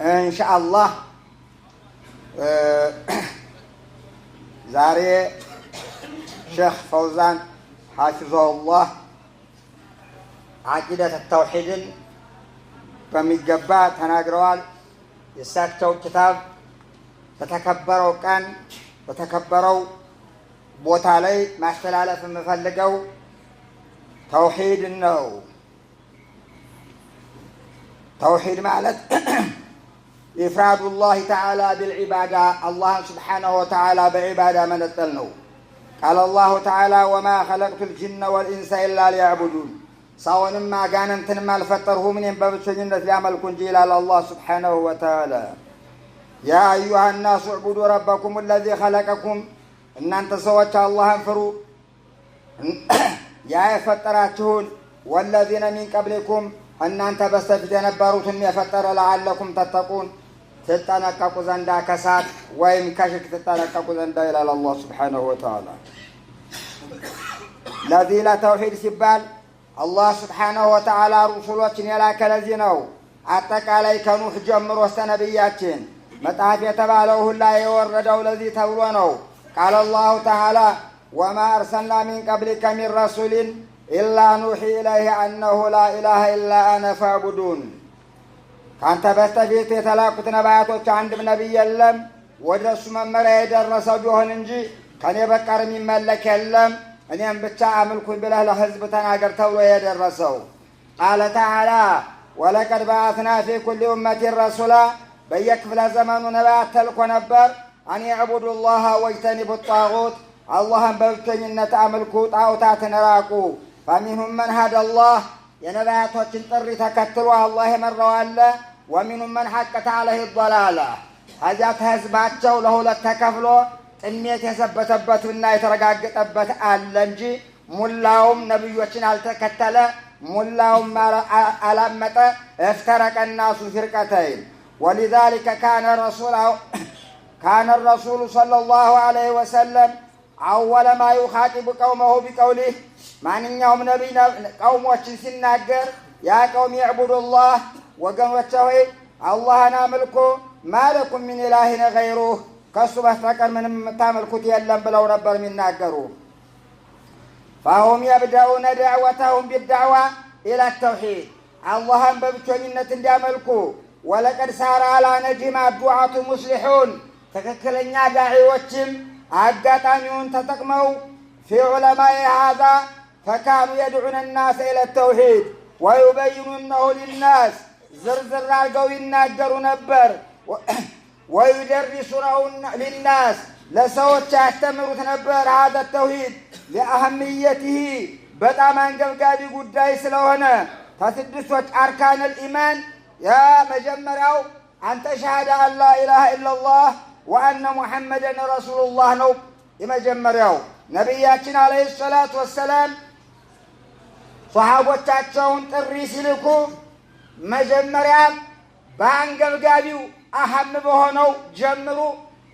إن شاء الله زاري شيخ فوزان حافظه الله عقيدة التوحيد بمجبات هناقروال يساكتو كتاب بتكبروا كان بتكبروا بوتالي ما استلالة في مفلقوا توحيد النو توحيد مالت إفراد الله تعالى بالعبادة الله سبحانه وتعالى بعبادة من التلنو قال الله تعالى وما خلقت الجن والإنس إلا ليعبدون سواء ما كان انتنما الفتره من ينببتشن يعمل كنجيل على الله سبحانه وتعالى يا أيها الناس اعبدوا ربكم الذي خلقكم إن أنت سوت الله انفروا يا فتراتون والذين من قبلكم أن أنت بستفيد نباروتم يفتر لعلكم تتقون تتنققوا زندا كسات وإن كشك تتنققوا زندا إلى الله سبحانه وتعالى الذي لا توحيد سبال الله سبحانه وتعالى رسولوችን የላከ ለዚህ ነው አጠቃላይ ከኑህ ጀምሮ እስከ ነብያችን መጽሐፍ የተባለው ሁሉ የወረደው ለዚህ ተብሎ ነው قال الله تعالى وما أرسلنا من قبلك من رسول إلا نوحي إليه أنه لا إله إلا أنا فاعبدون كانت بستفيت يتلاقت نباتوች አንድም ነብይ የለም ወደሱ መመሪያ የደረሰው ቢሆን እንጂ ከኔ በቀር የሚመለክ የለም እኔም ብቻ አምልኩኝ ብለህ ለህዝብ ተናገር ተብሎ የደረሰው قال تعالى ولقد بعثنا في كل أمة رسولا በየክፍለ ዘመኑ ነቢያት ተልኮ ነበር أن يعبدوا الله واجتنبوا الطاغوت اللهم በብቸኝነት አምልኩ ጣዖታትን ራቁ فمنهم من هدى الله የነቢያቶችን ጥሪ ተከትሎ አላህ የመራው አለ ومنهم من حقت عليه الضلالة هذا ህዝባቸው ለሁለት ተከፍሎ ጥሜት የሰበተበትና የተረጋገጠበት አለ እንጂ ሙላውም ነብዮችን አልተከተለ ሙላውም አላመጠ افترق الناس فرقتين ولذلك كان الرسول صلى الله عليه وسلم أول ما يخاطب قومه بقوله ማንኛውም ነብይ ቀውሞችን ሲናገር ያ ቀውም يعبدوا الله ወገኖቼ ሆይ አላህን አምልኩ ማለኩም من إله غيره ከሱ በስተቀር ምንም የምታመልኩት የለም ብለው ነበር የሚናገሩ فهم يبدأون دعوتهم بالدعوة إلى التوحيد اللهم በብቸኝነት እንዲያመልኩ ولقد سار على نجم الدعاة مصلحون تككلኛ ዳዒዎችም አጋጣሚውን ተጠቅመው في علماء هذا فكانوا يدعون الناس إلى التوحيد ويبينونه للناس زرزر አድርገው ይናገሩ ነበር ويدرسونه للناس لسوت يستمروا نبر هذا التوحيد لأهميته በጣም አንገብጋቢ ጉዳይ ስለሆነ ከስድስት አርካን الإيمان يا መጀመሪያው አንተ ሸሃዳ አላ ኢላሃ ኢላላህ ወአነ ሙሐመደን ረሱሉላህ ነው የመጀመሪያው ነብያችን አለይሂ ሰላቱ ወሰለም ሷሃቦቻቸውን ጥሪ ሲልኩ መጀመሪያ በአንገብጋቢው አህም በሆነው ጀምሩ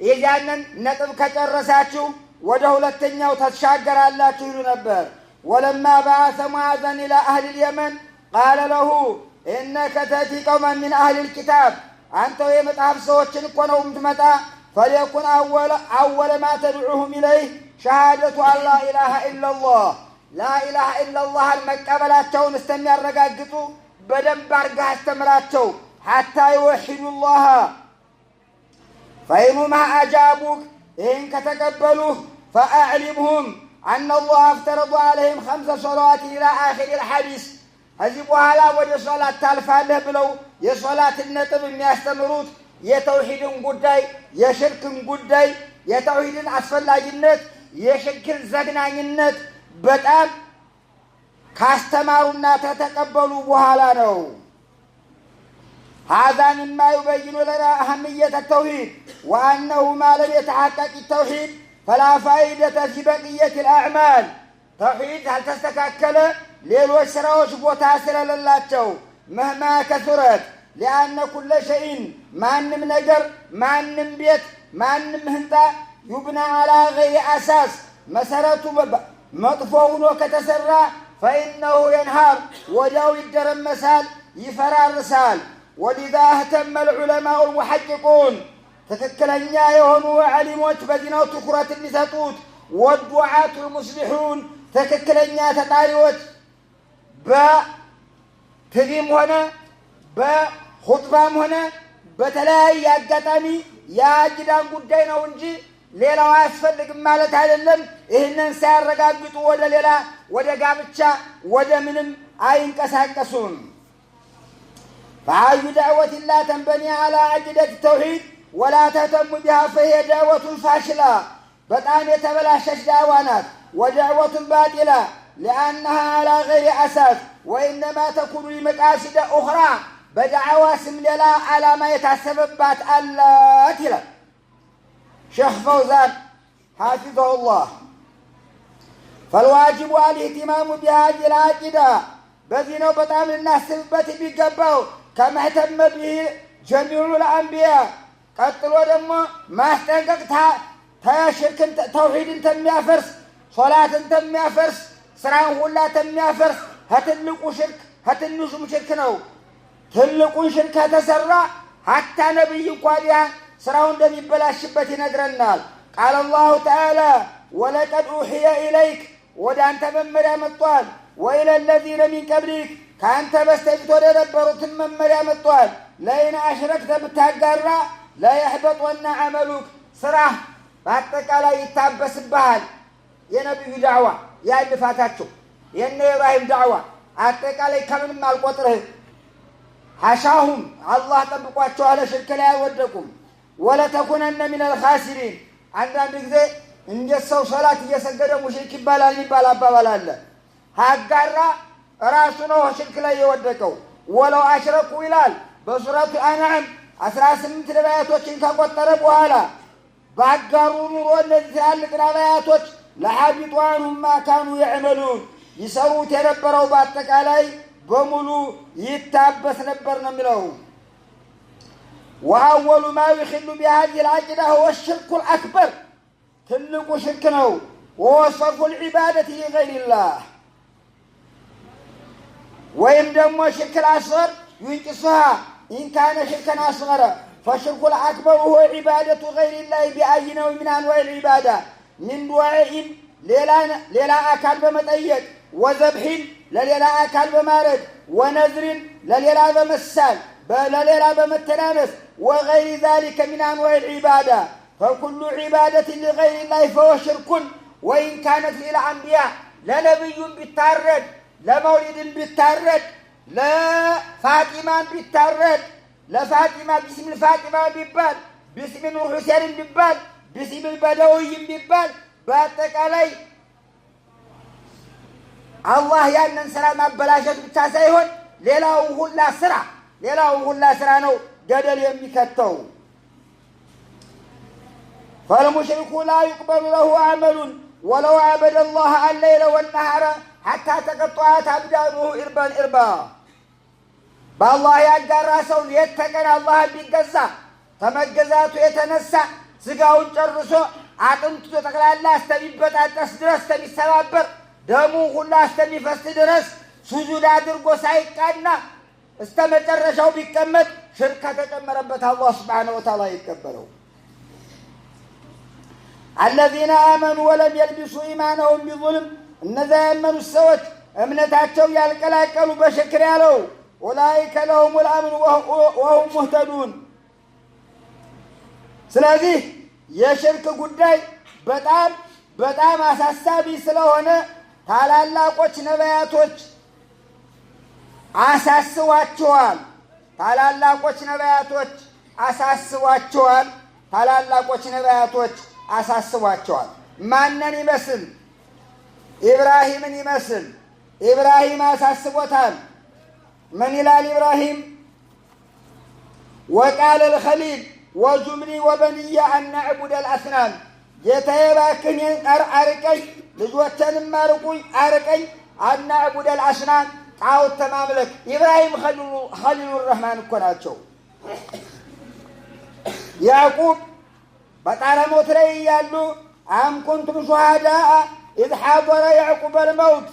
የያንን ነጥብ ከጨረሳችሁ ወደ ሁለተኛው ተሻገራላችሁ ይሉ ነበር ولما بعث معاذا إلى أهل اليمن قال له إنك تأتي قوما من أهل الكتاب أنت የመጽሐፍ ሰዎችን እኮ ነው የምትመጣ فليكن أول ما تدعوهم إليه شهادة أن لا إله إلا الله لا إله إلا الله المقبلاتهم استمرقاقطوا بدن بارقها استمراتهم حتى يوحدوا الله فإنما أجابوك إن كتقبلوه فأعلمهم أن الله افترض عليهم 5 صلوات إلى آخر الحديث هذبوها لا وجه صلاة تالفاله بلو يصلاة النطب يستمرون يتوحيد قداي يشرك قداي يتوحيد أسفل جنت يشكل زقنانينت በጣም ካስተማሩና ተተቀበሉ በኋላ ነው هذا مما يبين لنا أهمية التوحيد وأنه ما لم يتحقق التوحيد فلا فائدة في بقية الأعمال توحيد هل تستكاكل ሌሎች ስራዎች ቦታ ስለሌላቸው مهما كثرت لأن كل شيء ማንም ነገር ማንም ቤት ማንም ህንጻ يبنى على غير أساس መሰረቱ መጥፎ ሆኖ ከተሰራ فإنه ينهار ወዲያው ይደረመሳል ይፈራርሳል ولذا اهتم العلماء المحققون تككلنيا يهونوا علموت بدينو تكرات المساتوت والدعاة المصلحون تككلنيا تطاريوت بتريم هنا بخطبام هنا بتلاقي አጋጣሚ ያጅዳን ጉዳይ ነው እንጂ ሌላው አያስፈልግም ማለት አይደለም ይሄንን ሳያረጋግጡ ወደ ሌላ ወደ ጋብቻ ወደ ምንም አይንቀሳቀሱም فأي دعوة لا تنبني على عقيدة التوحيد ولا تهتم بها فهي دعوة فاشلة بطعم يتبلاشش دعوانات ودعوة باطلة لأنها على غير أساس وإنما تكون لمقاصد أخرى بدعوة سمللا على ما يتسببات الله تلا شيخ فوزان حافظه الله فالواجب الاهتمام بهذه العقيدة بذينو بطعم الناس سببت بيقباو كما اهتم به جميع الأنبياء قتلوا دمو ما استنقق شرك توحيد تميافرس صلاة تميافرس سرعان ولا تميافرس هتلقوا شرك هتلقوا شرك نو تلقوا شرك هتسرع حتى نبي قادها سرعان دمي بلا شبة نقرنال قال الله تعالى ولقد أوحي إليك ودان تممريا مطوال وإلى الذين من قبلك كانت بستجد ودبروا تممريا مطوال لئن أشركت بتهجرا لا يحبطن عملك سرعه باتك على يتابس بهال يا نبي دعوة يا اللي فاتاتشو يا إبراهيم دعوة أتك على كمن مال قطره حشاهم الله تبقواتشو على شرك لا يودكم ولا تكونن من الخاسرين عندنا بكذا إن جسوا صلاة يسجد مشرك بالالي بالا بالا هاجرا راسنا شرك لا يودكوا ولو أشركوا إلال بسورة أنعام 18 نبياتوችን ከቆጠረ በኋላ ባጋሩ ኑሮ እነዚህ ትላልቅ ነቢያቶች ለሐቢጡ ዐንሁም ማ ካኑ يعملون ይሰሩት የነበረው በአጠቃላይ በሙሉ ይታበስ ነበር ነው የሚለው وأول ما يخل بهذه العقيدة هو الشرك الأكبر ትልቁ ሽርክ ነው وهو صرف العبادة لغير الله ወይም ደግሞ ሽርክ الأصغر ينقصها إن كان شركا أصغر فالشرك الأكبر هو عبادة غير الله بأي نوع من أنواع العبادة من دعاء ليلا أكال بمتأيد وذبح لليلا أكال بمارد ونذر لليلا بمسال لليلا بمتنانس وغير ذلك من أنواع العبادة فكل عبادة لغير الله فهو شرك وإن كانت للأنبياء لنبي بالتارد لمولد بالتارد لا فاطمة بالتارد لا فاطمة باسم الفاطمة بيبال باسم نور حسين بيبال باسم البدوي بيبال باتك علي الله ያንን ስራ ማበላሸት ብቻ ሳይሆን ሌላው ሁላ ስራ ነው ገደል የሚከተው فالمشرك لا يقبل له عمل ولو عبد الله الليل والنهار حتى تقطعت أبدانه إربا بالله ያጋራ ሰው የተቀን አላህ ቢገዛ ተመገዛቱ የተነሳ ስጋውን ጨርሶ አጥንቱ ተጠቅላላ አስተሚበጣጠስ ድረስ ተሚሰባበር ደሙ ሁሉ አስተሚፈስ ድረስ ሱጁድ አድርጎ ሳይቃና استمترشوا بكمت شركة تجمربت الله سبحانه وتعالى يتقبلوا الذين آمنوا ولم يلبسوا إيمانهم بظلم النذا يمنوا السوت أمنتاتهم يالكلاكلوا بشكر يالو أولئك لهم الأمن وهم مهتدون سلازي يشرك قداي بتام أساسابي سلوهنا تعالى الله قوش نبياتوش አሳስዋቸዋል ታላላቆች ነቢያቶች አሳስዋቸዋል ታላላቆች ነቢያቶች አሳስዋቸዋል ማንን ይመስል ኢብራሂምን ይመስል ኢብራሂም አሳስቦታል ምን ይላል ኢብራሂም وقال الخليل وجملي وبني أن نعبد الأصنام يتيباكن أرقي لجوتن مارقوي أرقي أن نعبد الأصنام عاود تمام لك إبراهيم خليل الرحمن كناتشو يعقوب بطال موت لي يالو أم كنتم شهداء إذ حضر يعقوب الموت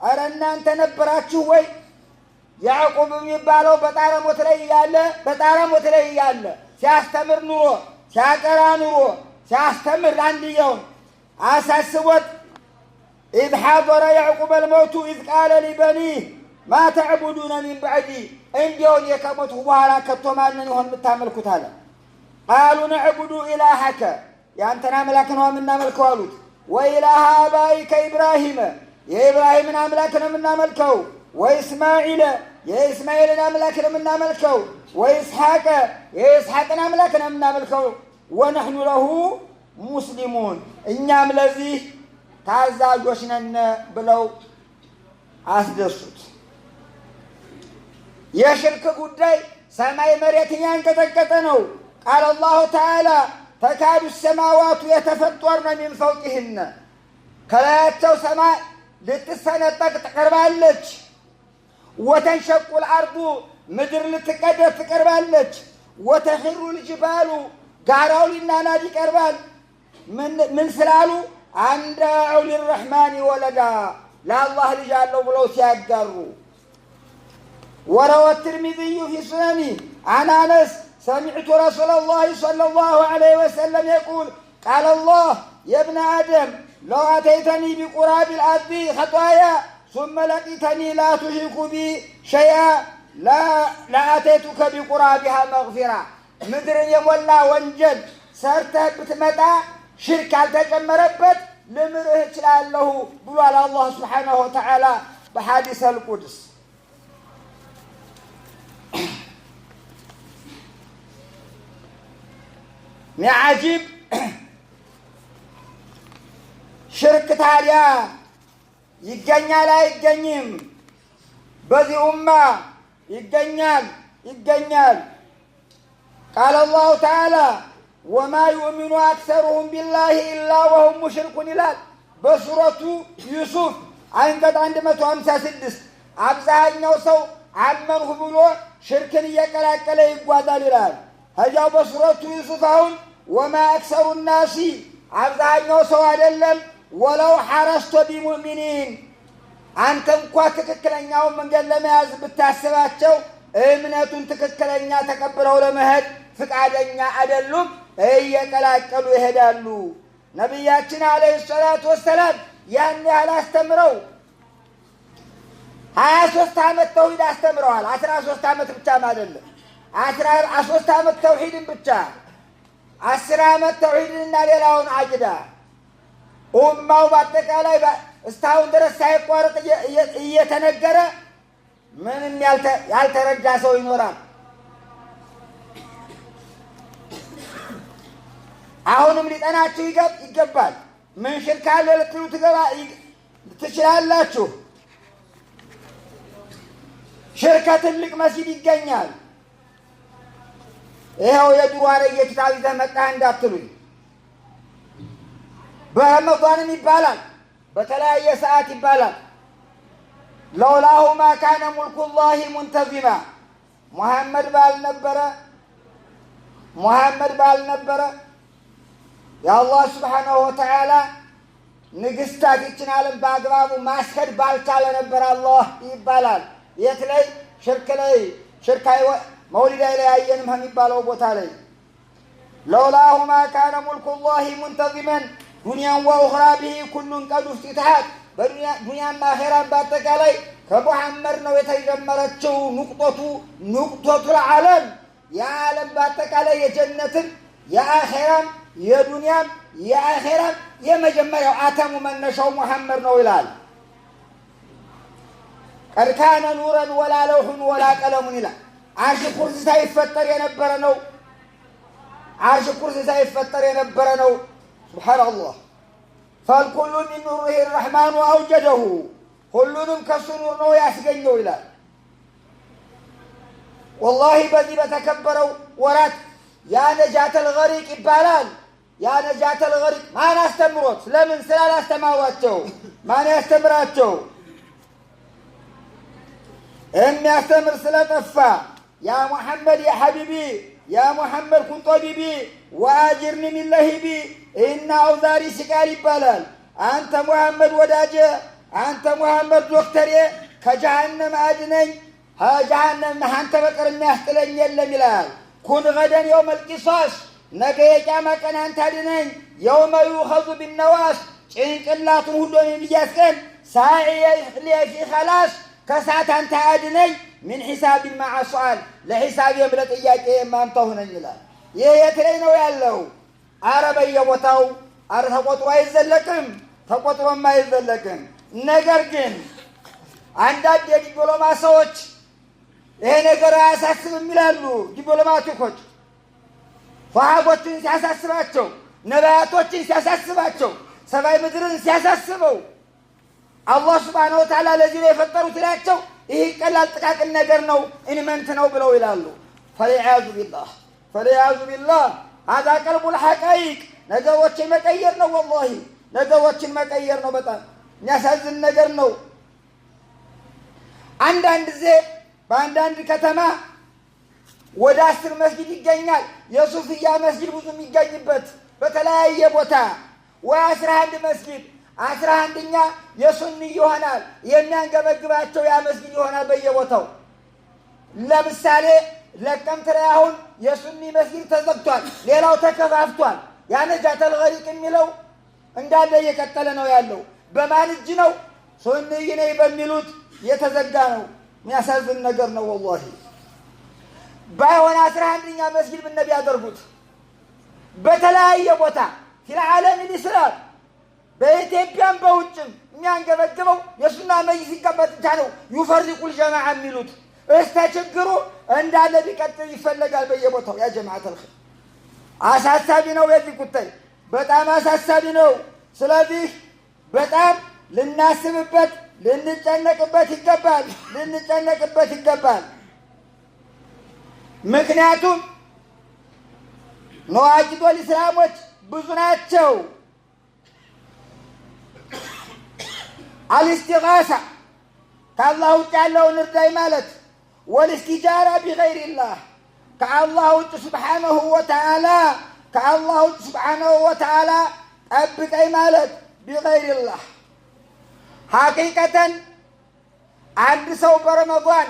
أرنا أنت نبراتشو وي ያዕቁብ የሚባለው በጣረ ሞት ላይ እያለ ሲያስተምር ኑሮ ሲያቀራ ኑሮ ሲያስተምር አንድየውን አሳስቦት إذ حضر يعقوب الموت إذ قال لبنيه ما تعبدون من بعدي እንዲያውን የከሞትኩ በኋላ ከቶ ማንን ይሆን የምታመልኩት አለ። قالوا نعبد إلهك ያንተን አምላክ ነው የምናመልከው አሉት። وإله آبائك إبراهيم የኢብራሂምን አምላክ ነው የምናመልከው። وإسماعيل የኢስማኤልን አምላክ ነው የምናመልከው። وإسحاق የኢስሐቅን አምላክ ነው የምናመልከው። ونحن له مسلمون እኛም ለዚህ ታዛዦች ነን ብለው አስደሱት። የሽርክ ጉዳይ ሰማይ መሬትን ያንቀጠቀጠ ነው። ቃል አላሁ ተዓላ ተካዱ ሰማዋቱ የተፈጠርነ ሚን ፈውቂህነ ከላያቸው ሰማይ ልትሰነጠቅ ትቀርባለች። ወተንሸቁል አርዱ ምድር ልትቀደድ ትቀርባለች። ወተኽሩ ልጅባሉ ጋራው ሊናናድ ይቀርባል። ምን ስላሉ አንዳዑ ሊረሕማን ወለዳ ለአላህ ልጅ አለው ብለው ሲያጋሩ። وروى الترمذي في سننه عن أنس سمعت رسول الله صلى الله عليه وسلم يقول قال الله يا ابن آدم لو أتيتني بقراب الأرض خطايا ثم لقيتني لا تشرك بي شيئا لأتيتك بقرابها مغفرة ምድር የሞላ ወንጀል ሰርተህ ብትመጣ ሽርክ አልተጨመረበት ልምርህ እችላለሁ ብሏል አላህ ሱብሓነሁ ወተዓላ በሐዲስ አልቁድስ። ሚዓጂብ ሽርክ ታዲያ ይገኛል አይገኝም? በዚህ ኡማ ይገኛል። ቃለ አላሁ ተዓላ ወማ ዩእሚኑ አክሰሩሁም ቢላሂ ኢላ ወሁም ሙሽሪኩን ይላል በሱረቱ ዩሱፍ አንቀጽ 156። አብዛኛው ሰው አመንሁ ብሎ ሽርክን እየቀላቀለ ይጓዛል ይላል። ከዚያው በሱረቱ ዩሱፍ አሁን ወማ አክሰሩ ናሲ አብዛኛው ሰው አይደለም ወለው ሐረስቶ ቢሙእሚኒን አንተ እንኳ ትክክለኛውን መንገድ ለመያዝ ብታስባቸው እምነቱን ትክክለኛ ተቀብለው ለመሄድ ፍቃደኛ አይደሉም፣ እየቀላቀሉ ይሄዳሉ። ነቢያችን አለይሂ ሰላቱ ወሰላም ያን ያህል አስተምረው 23 ዓመት ተውሂድ አስተምረዋል። 13 ዓመት ብቻም አይደለም 13 ዓመት ተውሂድን ብቻ 10 ዓመት ተውሂድንና ሌላውን አጅዳ ኡማው በአጠቃላይ እስካሁን ድረስ ሳይቋረጥ እየተነገረ ምንም ያልተረዳ ሰው ይኖራል። አሁንም ሊጠናችሁ ይገባል። ምን ሽርክ አለ ልትሉ ትችላላችሁ። ሽርክ ትልቅ መስጊድ ይገኛል። ይኸው የድሮ አረየ ኪታብ ይዘህ መጣህ እንዳትሉኝ። በረመዷንም ይባላል፣ በተለያየ ሰዓት ይባላል። ለውላሁ ማ ካነ ሙልኩላሂ ሙንተዚማ ሙሐመድ ባልነበረ የአላህ ስብሓነሁ ወተዓላ ንግሥታት ይችን ዓለም በአግባቡ ማስከድ ባልቻለ ነበር አላህ ይባላል። የት ላይ? ሽርክ ላይ። ሽርካይ መውሊዳይ ላይ አየንም የሚባለው ቦታ ላይ ለውላሁ ማ ካነ ሙልኩላሂ ሙንተዚመን ዱንያን ወኡኽራ ቢሂ ኩሉን ቀድ ፍቲትሓት በዱንያና አኼራን በአጠቃላይ ከሙሐመድ ነው የተጀመረችው። ኑቅጦቱል ዓለም የዓለም በአጠቃላይ የጀነትን የአኼራም የዱንያም የአኼራም የመጀመሪያው አተሙ መነሻው ሙሐመድ ነው ይላል። ቀድ ካነ ኑረን ወላ ለውሑን ወላ ቀለሙን ይላል። አርሽ ኩርሲ ሳይፈጠር የነበረ ነው። ሱብሓነላህ ፈልኩሉ ሚን ኑሪሂ ረሕማኑ አውጀደሁ ሁሉንም ከሱ ኑር ነው ያስገኘው ይላል። ወላሂ በዚህ በተከበረው ወራት ያ ነጃተል ገሪቅ ይባላል። ያ ነጃተል ገሪቅ ማን አስተምሮት? ለምን ስላላስተማሯቸው። ማን ያስተምራቸው? የሚያስተምር ስለጠፋ ያ ሙሐመድ ያ ሐቢቢ ያ ሙሐመድ ኩን ጠቢቢ ወአጅርኒ ሚን ለሂቢ እና አውዛሪ ሲቃል ይባላል። አንተ ሙሐመድ ወዳጄ፣ አንተ ሙሐመድ ዶክተሬ ከጀሃነም አድነኝ፣ ጀሃነም አንተ በቀር የሚያስጥለኝ የለም ይላል። ኩን ገደን የውመል ቂሳስ ነገ የቂያማ ቀን አንተ አድነኝ። የውመ ዩኸዙ ቢነዋስ ጭንቅላቱን ሁሉ የሚያስቀን ሳዒየ ፊ ኸላስ ከሳት አንተ አድነኝ። ምን ሒሳብ መዓ ሱአል ለሒሳቤም ለጥያቄ የማንተው ነኝ ይላል። ይህ የት ላይ ነው ያለው? አረ በየቦታው አረ ተቆጥሮ አይዘለቅም፣ ተቆጥሮም አይዘለቅም። ነገር ግን አንዳንድ የዲፕሎማ ሰዎች ይሄ ነገር አያሳስብም ይላሉ። ዲፕሎማቲኮች ፋሃቦችን ሲያሳስባቸው፣ ነቢያቶችን ሲያሳስባቸው፣ ሰማይ ምድርን ሲያሳስበው አላህ ሱብሓነሁ ወተዓላ ለዚህ ነው የፈጠሩት ናቸው። ይህ ቀላል ጥቃቅን ነገር ነው ኢንመንት ነው ብለው ይላሉ። ፈሊዓዙ ቢላህ ሀዛ ቀልቡል ሐቃይቅ ነገሮችን መቀየር ነው። ወላሂ ነገሮችን መቀየር ነው። በጣም የሚያሳዝን ነገር ነው። አንዳንድ ጊዜ በአንዳንድ ከተማ ወደ 10 መስጊድ ይገኛል። የሱፍያ መስጊድ ብዙ የሚገኝበት በተለያየ ቦታ ወይ 11 መስጊድ 11ኛ የሱኒ ይሆናል። የሚያንገበግባቸው ያ መስጊድ ይሆናል በየቦታው። ለምሳሌ ለቀምት ላይ አሁን የሱኒ መስጊድ ተዘግቷል፣ ሌላው ተከፋፍቷል። ያ ነጃተል ገሪቅ የሚለው እንዳለ እየቀጠለ ነው ያለው። በማን እጅ ነው? ሱኒይ ነኝ በሚሉት የተዘጋ ነው። የሚያሳዝን ነገር ነው ወላሂ። ባይሆን 11ኛ መስጊድ ብነቢ ያደርጉት በተለያየ ቦታ ፊልዓለም ልእስላም በኢትዮጵያም በውጭም የሚያንገበግበው የሱና መጅሊስ ሲቀመጥ ብቻ ነው ዩፈሪቁል ጀማዓ የሚሉት። እስተ ችግሩ እንዳለ ቢቀጥል ይፈለጋል በየቦታው። ያ ጀማዓተል ኸይር አሳሳቢ ነው የዚህ ጉዳይ፣ በጣም አሳሳቢ ነው። ስለዚህ በጣም ልናስብበት ልንጨነቅበት ይገባል። ምክንያቱም ነዋቂዶል እስላሞች ብዙ ናቸው። አልስቲጋሳ ከአላህ ውጭ ያለውን እርዳይ ማለት፣ ወልስቲጃራ ቢገይሪላህ ከአላህ ውጭ ሱብሓነሁ ወተዓላ ጠብቀኝ ማለት ቢገይሪላህ። ሐቂቀተን አንድ ሰው በረመዷን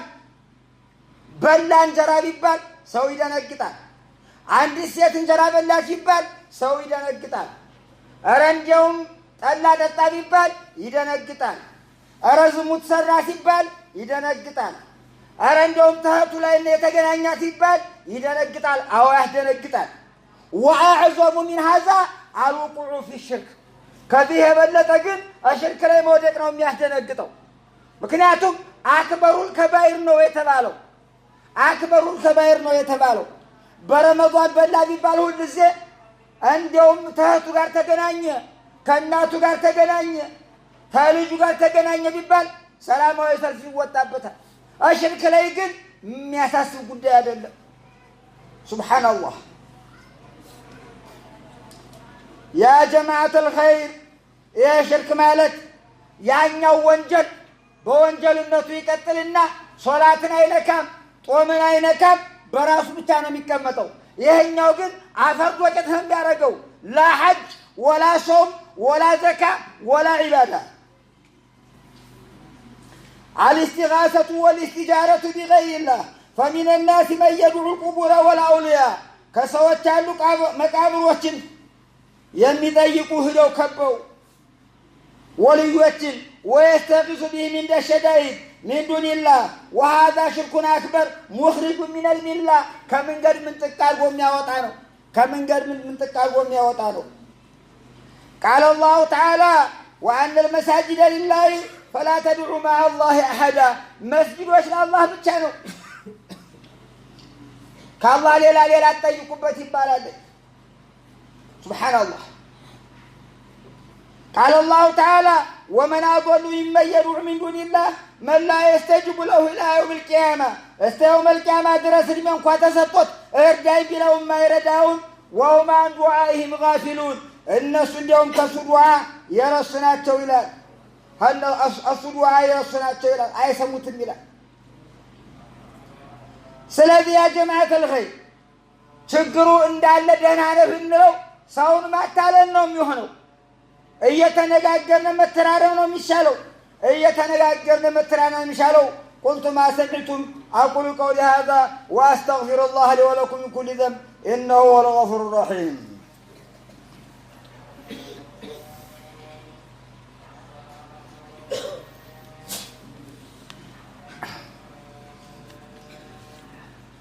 በላ እንጀራ ቢባል ሰው ይደነግጣል። አንዲት ሴት እንጀራ በላች ቢባል ሰው ይደነግጣል። እረ እንዲያውም ጠላ ጠጣ ቢባል ይደነግጣል። እረ ዝሙት ሰራ ሲባል ይደነግጣል። እረ እንዲያውም ተህቱ ላይ የተገናኛት ሲባል ይደነግጣል። አዎ ያስደነግጣል። ወአዕዘሙ ሚን ሀዛ አልውቁዑ ፊ ሽርክ ከዚህ የበለጠ ግን ሽርክ ላይ መውደቅ ነው የሚያስደነግጠው። ምክንያቱም አክበሩል ከባይር ነው የተባለው። በረመዷን በላ ቢባል ሁል ጊዜ እንዲያውም ተህቱ ጋር ተገናኘ፣ ከእናቱ ጋር ተገናኘ፣ ከልጁ ጋር ተገናኘ ቢባል ሰላማዊ ሰልፍ ይወጣበታል። ሽርክ ላይ ግን የሚያሳስብ ጉዳይ አይደለም። ሱብሓነላህ። ያ ጀማዓተል ኸይር ይህ ሽርክ ማለት ያኛው ወንጀል በወንጀልነቱ ይቀጥልና ሶላትን አይነካም፣ ጦምን አይነካም፣ በራሱ ብቻ ነው የሚቀመጠው። ይሄኛው ግን አፈር ዶቄት ነው የሚያደርገው። ላ ሐጅ ወላ ሶም ወላ ዘካ ወላ ዒባዳ። አልስቲጋሰቱ ወልስቲጃረቱ ቢገይሪላህ ፈሚነ ናሲ መን የድዑ ልቁቡረ ወልአውልያ ከሰዎች ያሉ መቃብሮችን የሚጠይቁ ሂደው ከበው ወልዮችን ወየስተጊሱ ቢሂም እንደ ሸዳኢድ ሚን ዱኒላህ ወሃዛ ሽርኩን አክበር ሙኽሪጁ ሚነል ሚላ ከመንገድ ምንጥቅ አድርጎ የሚያወጣ ነው። ቃለ አላሁ ተዓላ ወአነል መሳጅደ ሊላሂ ፈላ ተድዑ መዐ አላሂ አሐዳ መስጊዶች ለአላህ ብቻ ነው፣ ከአላህ ሌላ አትጠይቁበት ይባላል። ሱብሓነላህ። ቃለ አላሁ ተዓላ ወመን አضሉ ሚመን የድዑ ሚን ዱኒላህ መን ላ የስተጅቡ ለሁ ኢላ የውሚል ቂያማ እስከ የውመል ቂያማ ድረስ ዕድሜ እንኳ ተሰጥቶት እርዳኝ ቢለው የማይረዳውን ወሁም አን ዱዓኢሂም ጋፊሉን እነሱ እንዲያውም ከሱ ዱዓ የረሱ ናቸው ይላል። እሱ ዱዓ የረሱ ናቸው ይላል፣ አይሰሙትም ይላል። ስለዚህ ያ ጀማዓተል ኸይር ችግሩ እንዳለ ደህና ነህ ብንለው ሰውን ማታለል ነው የሚሆነው። እየተነጋገርን መተራረም ነው የሚሻለው። قلت ما سمعتم أقول قولي هذا وأستغفر الله لي ولكم من كل ذنب إنه هو الغفور الرحيم.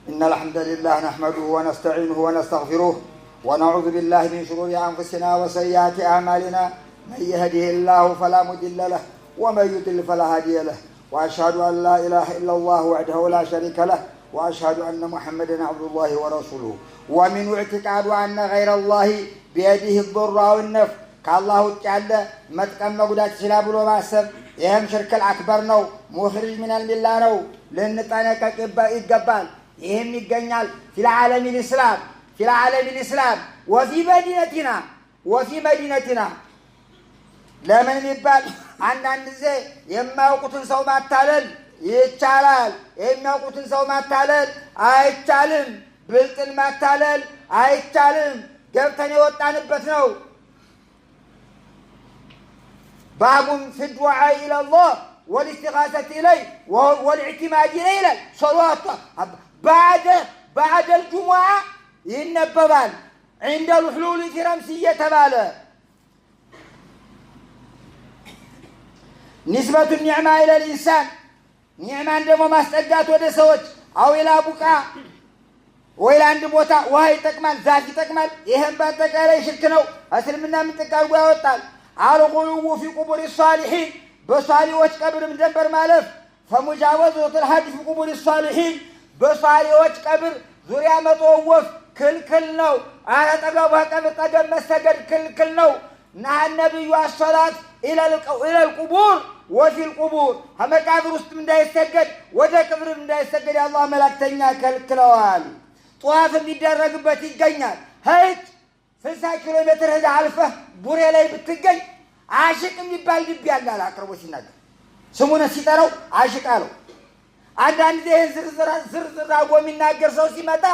إن الحمد لله نحمده ونستعينه ونستغفره ونعوذ بالله من شرور أنفسنا وسيئات أعمالنا من يهده الله فلا مضل له ومن يضلل فلا هادي له وأشهد أن لا إله إلا الله وحده لا شريك له وأشهد أن محمدا عبد الله ورسوله ومن اعتقاد أن غير الله بيده الضر أو النفع كالله تعالى متقم مقدات سلابلو باسب يهم شرك الأكبر نو مخرج من الملة نو لنطانك يقبال يهم يقنال في العالم الإسلام وفي مدينتنا لمن يبال عندنا زي يماوقتن سو ማታለል ይቻላል የሚያውቁትን ሰው ማታለል አይቻልም ብልጥን ማታለል አይቻልም ገብተን የወጣንበት ነው باب في الدعاء إلى الله والاستغاثة إليه والاعتماد إليه صلوات بعد الجمعة ينببان عند الحلول في رمسية تباله نسبة النعمة إلى الإنسان نعمة عندما ما استجات ودسوج أو إلى بكاء وإلى عند موتا وهي تكمل ذاتي تكمل يهم باتك على شركنا أسل منا من تكاوى وطال على غلو في قبور الصالحين بصالي وتكبر من دبر مالف فمجاوزة الحد في قبور الصالحين بصالي وتكبر ذريا مطوف كل نو أنا تقابها كبر تقب مستقر كل نو نهى النبي الصلاة إلى القبور وفي القبور هم كافر وسط من دا يسجد ودا كفر من دا يسجد يا الله ملكتنا كالكلوال طواف بيدرج بتيجينا هيك 60 كيلومتر هذا عارفه بوري لاي بتجي عاشق የሚባል ልብ ያለ አቅርቦ ሲናገር ስሙን ሲጠራው عاشق አለው አንዳንድ ዝርዝር አጎ የሚናገር ሰው ሲመጣ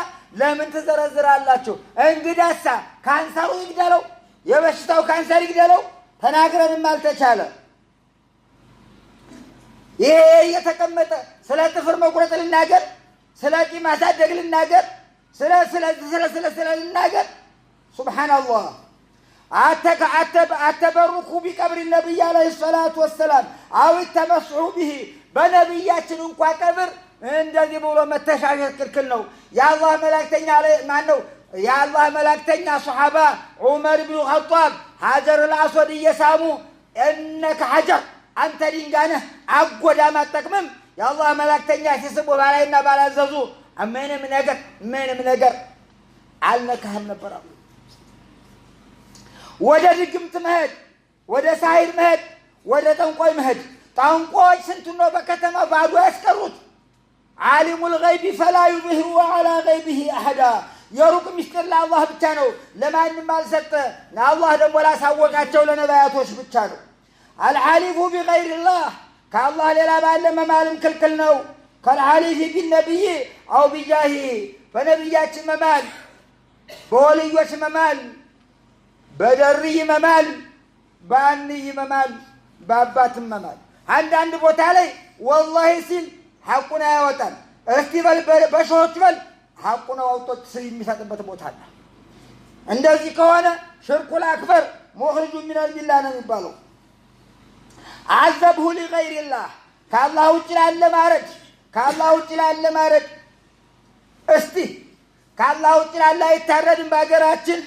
ለምን ተዘረዝራላችሁ እንግዳሳ ካንሰሩ ይግደለው የበሽታው ካንሰር ይግደለው ተናግረንም አልተቻለ ይሄ የተቀመጠ ስለ ጥፍር መቁረጥ ልናገር ስለ ቂም ማሳደግ ልናገር ስለ ልናገር سبحان الله التبرك بقبر النبي عليه الصلاة والسلام أو التمسح به بنبياتنا انقوى قبر እንደዚህ ብሎ መተሻሸት ክልክል ነው ያ አላህ መላእክተኛ ማን ነው ያ አላህ መላእክተኛ ሱሐባ ዑመር ኢብኑ ኸጣብ ሀጀር الاسود እየሳሙ انك حجر አንተ ድንጋይ ነህ አጎዳም አትጠቅምም ያ አላህ መላእክተኛ ሲስቡ ባላይና ባላዘዙ ምንም ነገር አልነካህም ነበር ወደ ድግምት መሄድ ወደ ሳይር መሄድ ወደ ጠንቋይ መሄድ ጠንቋይ ስንቱ ነው በከተማ ባዶ ያስቀሩት عالم الغيب فلا يظهر على غيبه احدا يروق ምስጢር ለአላህ ብቻ ነው ለማንም አልሰጠ ለአላህ ደግሞ ላሳወቃቸው ለነቢያቶች ብቻ ነው الحلف بغير الله كالله ሌላ ባለ መማልም ክልክል ነው كالحلف بالنبي او بجاهه فنبيያችን መማል በወልዮች መማል በደርይ መማል ባንይ መማል ባባትም መማል አንዳንድ ቦታ ላይ والله ሲል ሐቁን ያወጣል እስቲ በሾች በል ሐቁን አውጥቶ የሚሰጥበት ቦታ አለ እንደዚህ ከሆነ ሽርኩል አክበር ሙኽሪጁ ሚን አልሚላህ ነው የሚባለው عذبه لغير الله كالله ውጭ ላለ ማረድ እስቲ كالله ውጭ ላለ አይታረድም በአገራችን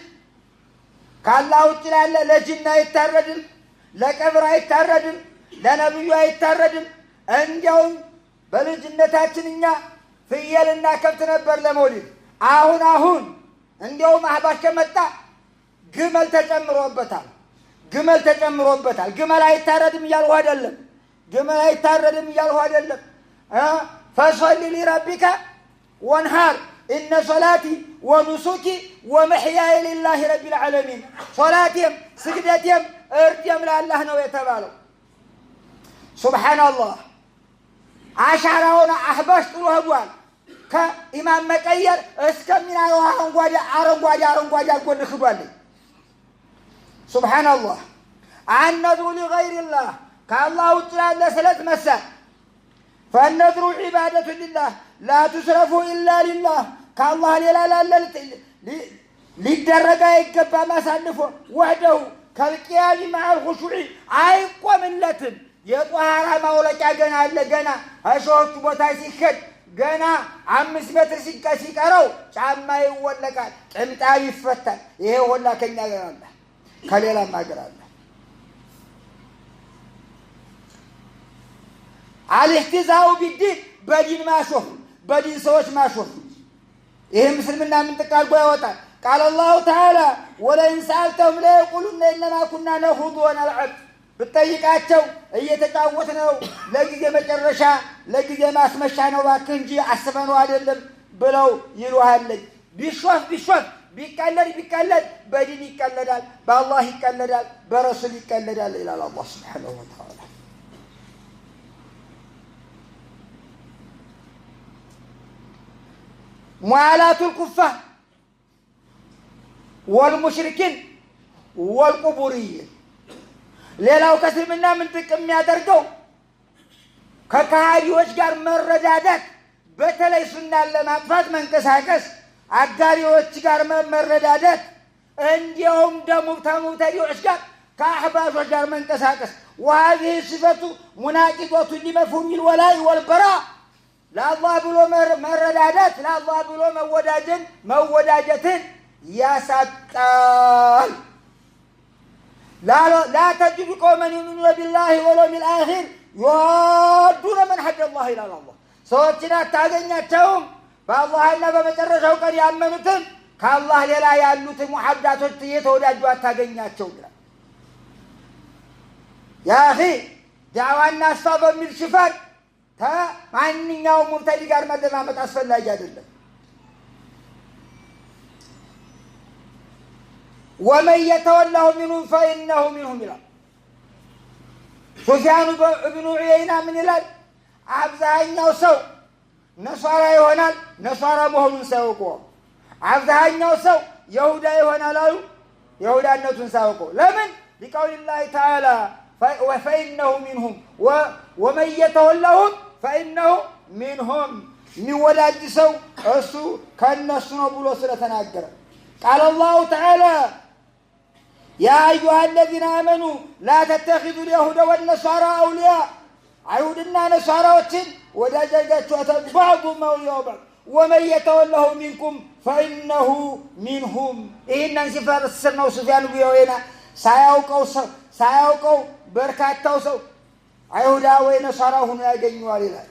كالله ውጭ ላለ ለጅና አይታረድም ለቀብር አይታረድም ለነብዩ አይታረድም እንዲያውም በልጅነታችን እኛ ፍየልና ከብት ነበር ለመውሊድ አሁን እንዲያውም አህባሽ መጣ ግመል ተጨምሮበታል ግመል አይታረድም እያልሁ አይደለም فصل لربك وانهار إن صلاتي ونسكي ومحياي لله رب العالمين صلاتهم سجدتهم ارجم لله نو يتبالو سبحان الله عشرون أحبش طلوه أبوال كإمام مكير اسكمنا أرنقواجا أقول لخبالي سبحان الله عن نذر لغير الله كالله تعالى سلت مساء فالنذر عبادة لله لا تصرف إلا لله كالله لا للدرجة يكبى ما صنفه وحده كالقيام مع الخشوع عيقوى من لتن يطهر مولك جنا لجنا أشوف بوتاي سكت جنا عم سمتر سكة سكرو شام يقول لك أنت عارف فتى إيه ولا كنا جنا خلينا ما جرنا على الاحتزاء بالدين بدين ما شوف بدين سوش ما شوف إيه مسلمنا من تقال قوة قال الله تعالى ولئن سألتهم لا يقولون إنما كنا نخوض ونلعب بالطريقاتهم እየተጫወትነው ለጊዜ መጨረሻ ለጊዜ ማስመሻ ነው ባክህ እንጂ አስበነው አይደለም ብለው ይሉሃል ቢሾፍ ቢቀለድ በዲን ይቀለዳል በአላህ ይቀለዳል በረሱል ይቀለዳል ይላል አላህ Subhanahu Wa Ta'ala ሙዓላቱ الكفار والمشركين والقبوريين ሌላው ከስልምና ምን ጥቅም ያደርገው ከካህዲዎች ጋር መረዳዳት በተለይ ሱናን ለማጥፋት መንቀሳቀስ አጋሪዎች ጋር መረዳዳት እንዲያውም ደግሞ ተሙተዲዎች ጋር ከአህባሾች ጋር መንቀሳቀስ وهذه صفة مناقضة لمفهوم الولاء والبراء ለአላህ ብሎ መረዳዳት ለአላህ ብሎ መወዳጀትን ያሳጣል لا تجد قوما يؤمنون بالله واليوم الآخر يوادون من حد الله إلى الله ሰዎችን አታገኛቸውም በአላህና በመጨረሻው ቀን ያመኑትን ከአላህ ሌላ ያሉት ሙሐዳቶች እየተወዳጁ አታገኛቸው ይላል ያ اخي ዳዕዋና አስፋ በሚል ሽፋን ማንኛውም ሙብተዲ ጋር መደማመጥ አስፈላጊ አይደለም ومن يتولاه منهم فإنه منهم ይላል ሱፊያን ኢብኑ ዑየይና ምን ይላል አብዛኛው ሰው ነሷራ ይሆናል ነሷራ መሆኑን ሳያውቁ አብዛኛው ሰው ይሁዳ ይሆናል አሉ ይሁዳነቱን ሳያውቁ ለምን لقول الله تعالى فإنه منهم ومن يتولهم فإنه منهم የሚወዳጅ ሰው እሱ ከነሱ ነው ብሎ ስለተናገረ قال الله تعالى يا أيها الذين آمنوا لا تتخذوا اليهود والنصارى أولياء عيودنا نصارى وتن ودجاجات بعضهم أولياء بعض ومن يتوله منكم فإنه منهم إن انسفار السنة وسفيان بيوينا سايوكو بركات توسو عيودا ونصارى هنا يجنوا لله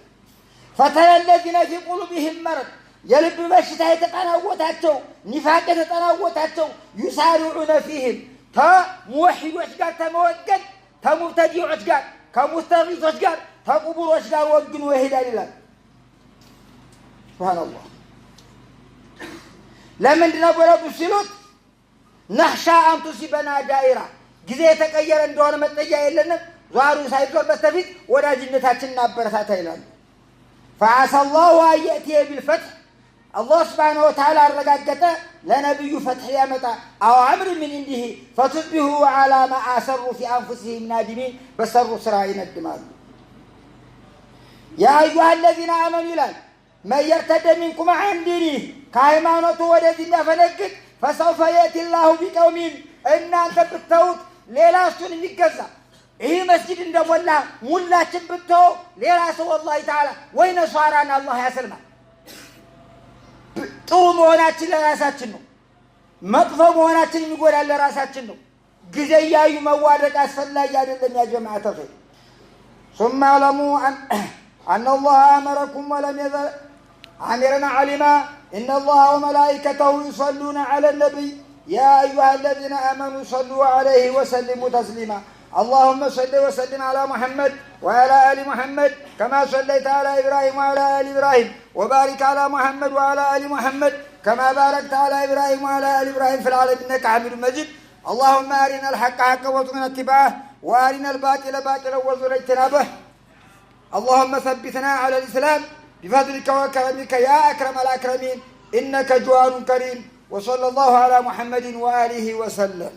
فترى الذين في قلوبهم مرض የልብ በሽታ የተጠናወታቸው ንፋቅ የተጠናወታቸው ይሳሩዑነ فيهم ተሙሂዶች ጋር ተመወገድ ተሙብተዲዎች ጋር ከሙስተጊሶች ጋር ተቁቡሮች ጋር ወግኖ ይሄዳል ይላል ሱብሃንአላህ ለምንድን ነው ወረዱ ሲሉት نخشى أن تصيبنا دائرة ጊዜ የተቀየረ እንደሆነ መጠያ የለንም ዛሩ ሳይዞር በስተፊት ወዳጅነታችንን አበረታታ ይላል فعسى الله أن يأتي بالفتح الله سبحانه وتعالى رجعت لنبي فتح يمتى أو أمر من عنده فتصبحوا على ما أسروا في أنفسهم نادمين بسروا سرائنا الدماء يا أيها الذين آمنوا لن من يرتد منكم عن دينه كايمانته ودين فنكت فسوف يأتي الله بقوم إن أنت بالتوت ليلا سن يكذا إيه مسجد እንደሞላ ሙላችን ብትው ሌላ ሰው والله تعالى ወይነ ሷራና አላህ ያሰልማ ጥሩ መሆናችን ለራሳችን ነው መጥፎ መሆናችን የሚጎዳል ለራሳችን ነው ጊዜ ያዩ መዋደቅ አስፈላጊ አይደለም ያ ጀማዓት ተፈይ ثم علموا أن الله أمركم ولم يزل أمرنا علما إن الله وملائكته يصلون على النبي يا أيها الذين آمنوا صلوا عليه وسلموا تسليما اللهم صل وسلم على محمد وعلى آل محمد كما صليت على إبراهيم وعلى آل إبراهيم وبارك على محمد وعلى آل محمد كما باركت على إبراهيم وعلى آل إبراهيم في العالمين إنك حميد مجيد اللهم أرنا الحق حقا وارزقنا اتباعه وأرنا الباطل باطلا وارزقنا اجتنابه اللهم ثبتنا على الإسلام بفضلك وكرمك يا أكرم الأكرمين إنك جواد كريم وصلى الله على محمد وآله وسلم